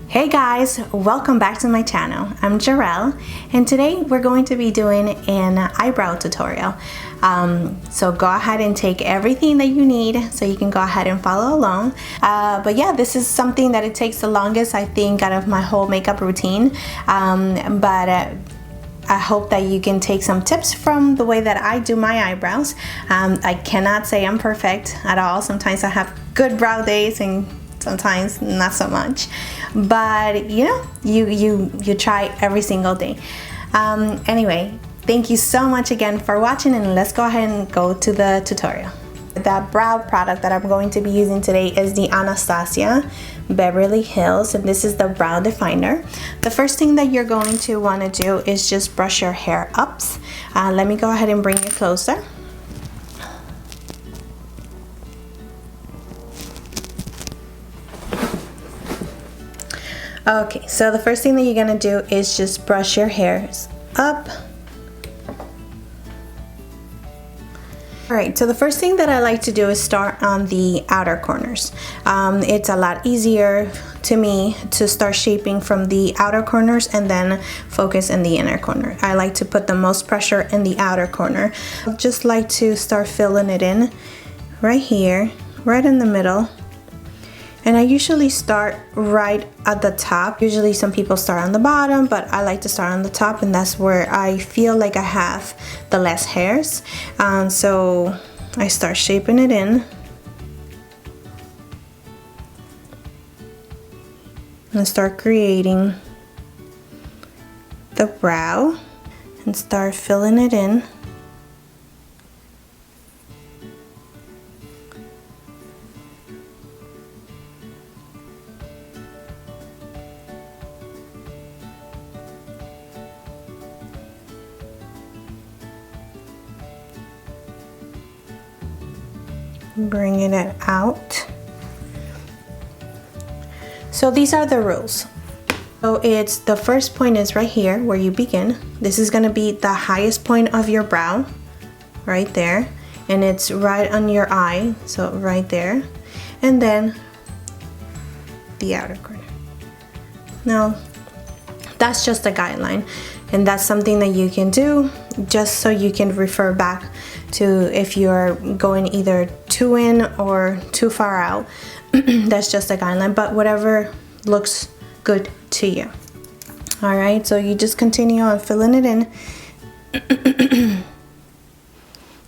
Hey guys, welcome back to my channel. I'm Jarrell, and today we're going to be doing an eyebrow tutorial. So go ahead and take everything that you need so you can go ahead and follow along. But yeah, this is something that it takes the longest, I think, out of my whole makeup routine. I hope that you can take some tips from the way that I do my eyebrows. I cannot say I'm perfect at all. Sometimes I have good brow days and sometimes not so much, but you know, you try every single day. Anyway, thank you so much again for watching, and let's go ahead and go to the tutorial. The brow product that I'm going to be using today is the Anastasia Beverly Hills, and this is the brow definer. The first thing that you're going to want to do is just brush your hair up. Let me go ahead and bring it closer. Okay, so the first thing that you're gonna do is just brush your hairs up. Alright, so the first thing that I like to do is start on the outer corners. It's a lot easier to me to start shaping from the outer corners and then focus in the inner corner. I like to put the most pressure in the outer corner. I just like to start filling it in right here, right in the middle. And I usually start right at the top. Usually some people start on the bottom, but I like to start on the top, and that's where I feel like I have the less hairs. So I start shaping it in. And start creating the brow and start filling it in. Bringing it out. So these are the rules. So it's the first point is right here where you begin. This is going to be the highest point of your brow, right there, and it's right on your eye, so right there, and then the outer corner. Now that's just a guideline, and that's something that you can do just so you can refer back to if you're going either too in or too far out. That's just a guideline, but whatever looks good to you. All right, so you just continue on filling it in.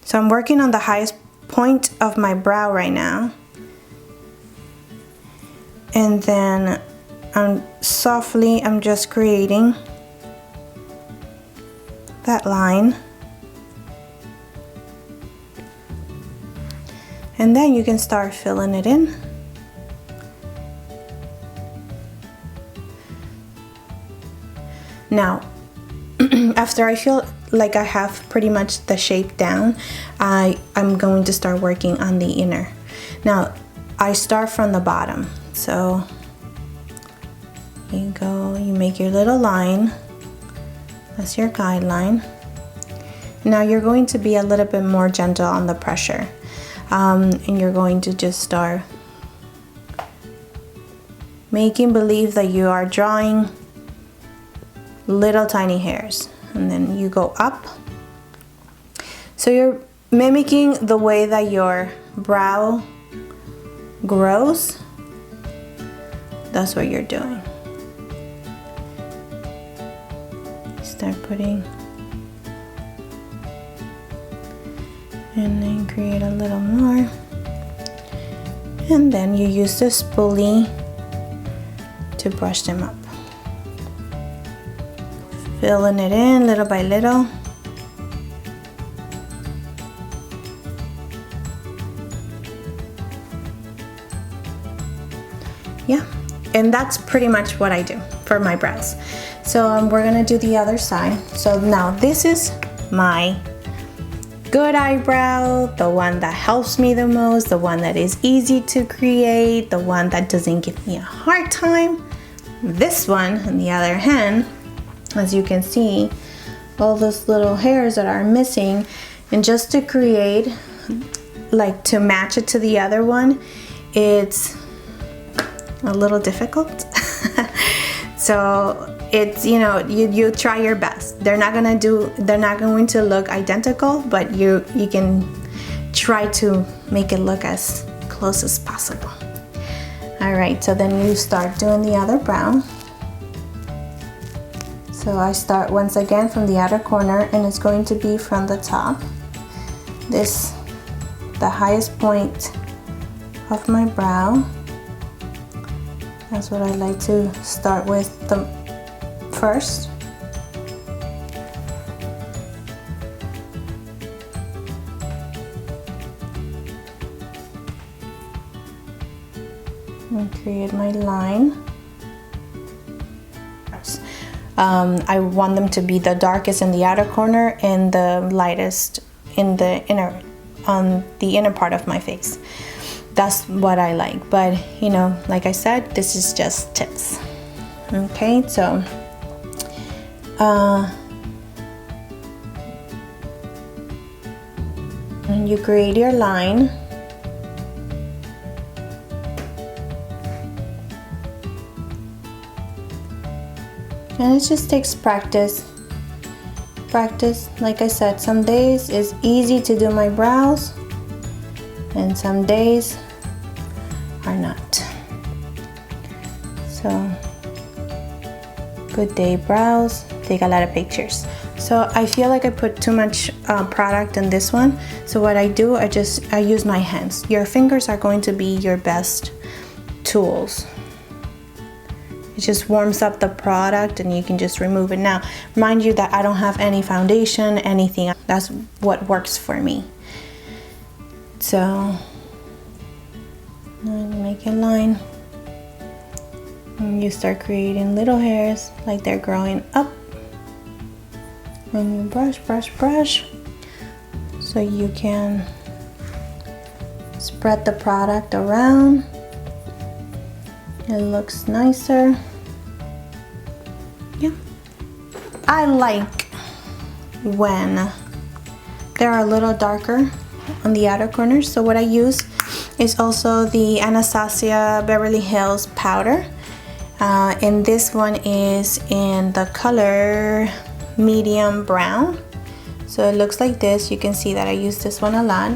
So I'm working on the highest point of my brow right now, and then I'm just creating that line, and then you can start filling it in. Now after I feel like I have pretty much the shape down, I'm going to start working on the inner. Now I start from the bottom, so you go, you make your little line. That's your guideline. Now you're going to be a little bit more gentle on the pressure, and you're going to just start making believe that you are drawing little tiny hairs, and then you go up. So you're mimicking the way that your brow grows. That's what you're doing. Start putting, and then create a little more, and then you use the spoolie to brush them up, filling it in little by little. Yeah, and that's pretty much what I do for my brows. So we're gonna do the other side. So now this is my good eyebrow, the one that helps me the most, the one that is easy to create, the one that doesn't give me a hard time. This one, on the other hand, as you can see, all those little hairs that are missing, and just to create, like to match it to the other one, it's a little difficult. So it's, you know, you try your best. They're not going to look identical, but you can try to make it look as close as possible. All right, so then you start doing the other brow. So I start once again from the outer corner, and it's going to be from the top. This, the highest point of my brow. That's what I like to start with the first. And create my line. I want them to be the darkest in the outer corner and the lightest in the inner, on the inner part of my face. That's what I like, but you know, like I said, this is just tips. Okay, so and you create your line. And it just takes practice. Like I said, some days it's easy to do my brows and some days are not. So good day brows, take a lot of pictures. So I feel like I put too much product in this one. So what I do, I use my hands. Your fingers are going to be your best tools. It just warms up the product and you can just remove it. Now, mind you that I don't have any foundation, anything. That's what works for me. So, make a line. And you start creating little hairs like they're growing up. And you brush, brush, brush. So you can spread the product around. It looks nicer. Yeah. I like when they're a little darker on the outer corners. So what I use is also the Anastasia Beverly Hills powder. And this one is in the color medium brown. So it looks like this. You can see that I use this one a lot.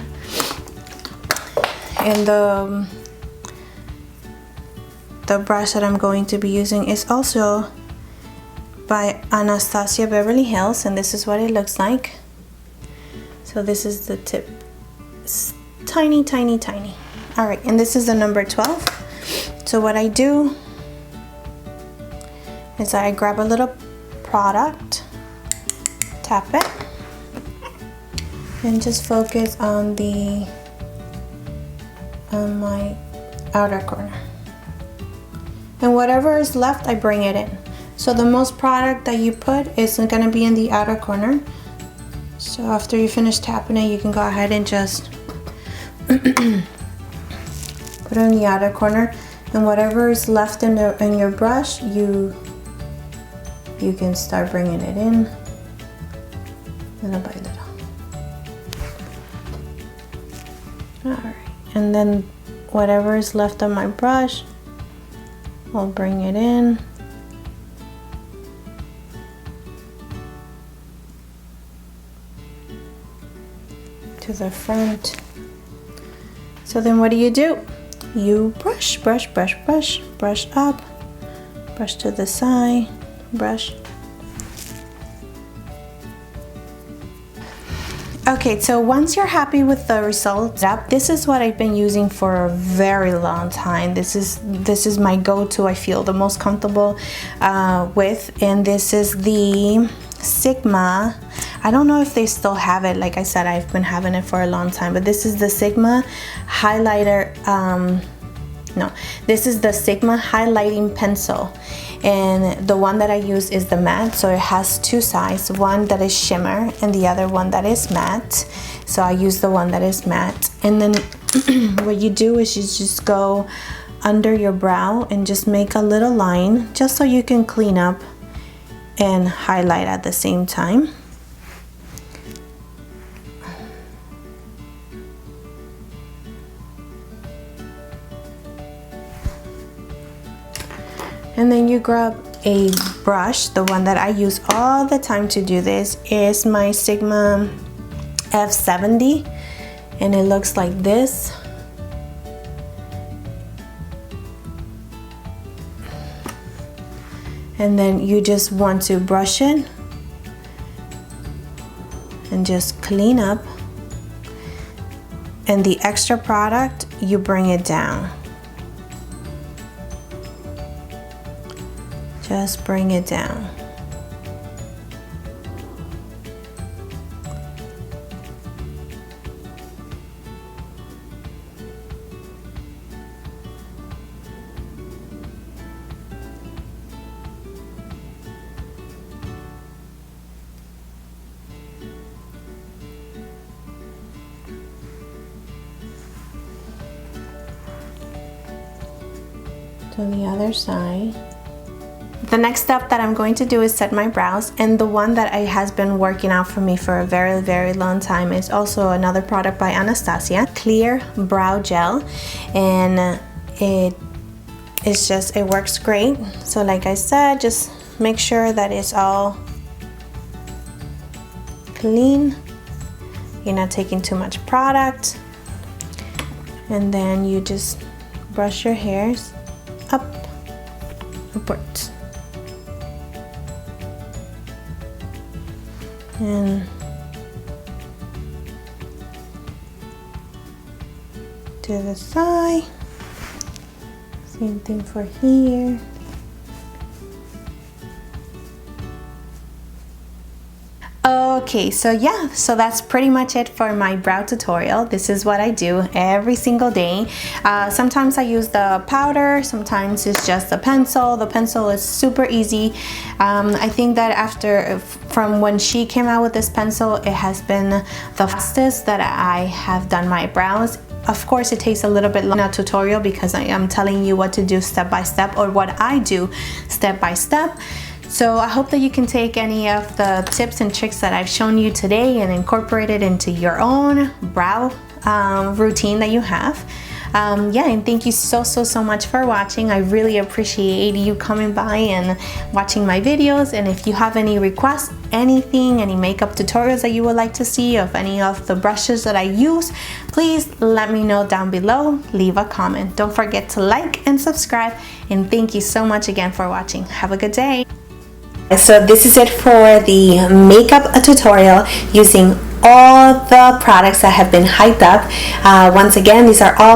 And the brush that I'm going to be using is also by Anastasia Beverly Hills, and this is what it looks like. So this is the tip. It's tiny, tiny, tiny. All right, and this is the number 12. So what I do is I grab a little product, tap it, and just focus on my outer corner. And whatever is left, I bring it in. So the most product that you put is gonna be in the outer corner. So after you finish tapping it, you can go ahead and just put it in the outer corner. And whatever is left in your brush, you can start bringing it in little by little. All right, and then whatever is left on my brush, I'll bring it in. To the front. So then what do? You brush, brush, brush, brush, brush up, brush to the side, brush. Okay, so once you're happy with the results, this is what I've been using for a very long time. This is my go-to. I feel the most comfortable with, and this is the Sigma. I don't know if they still have it. Like I said, I've been having it for a long time, but this is the Sigma highlighter. This is the Sigma highlighting pencil, and the one that I use is the matte. So it has two sides, one that is shimmer and the other one that is matte. So I use the one that is matte, and then what you do is you just go under your brow and just make a little line, just so you can clean up and highlight at the same time. And then you grab a brush. The one that I use all the time to do this is my Sigma F70, and it looks like this. And then you just want to brush it and just clean up, and the extra product you bring it down. Just bring it down. To the other side. The next step that I'm going to do is set my brows, and the one that has been working out for me for a very long time is also another product by Anastasia, Clear Brow Gel, and it works great. So like I said, just make sure that it's all clean, you're not taking too much product, and then you just brush your hairs upwards. And to the side, same thing for here. Okay, so yeah, so that's pretty much it for my brow tutorial. This is what I do every single day. Sometimes I use the powder, sometimes it's just the pencil. The pencil is super easy. I think that from when she came out with this pencil, it has been the fastest that I have done my brows. Of course, it takes a little bit longer tutorial because I am telling you what to do step by step, or what I do step by step. So I hope that you can take any of the tips and tricks that I've shown you today and incorporate it into your own brow routine that you have. Yeah, and thank you so much for watching. I really appreciate you coming by and watching my videos. And if you have any requests, anything, any makeup tutorials that you would like to see, of any of the brushes that I use, please let me know down below. Leave a comment. Don't forget to like and subscribe. And thank you so much again for watching. Have a good day. So this is it for the makeup tutorial using all the products that have been hyped up. Once again, these are all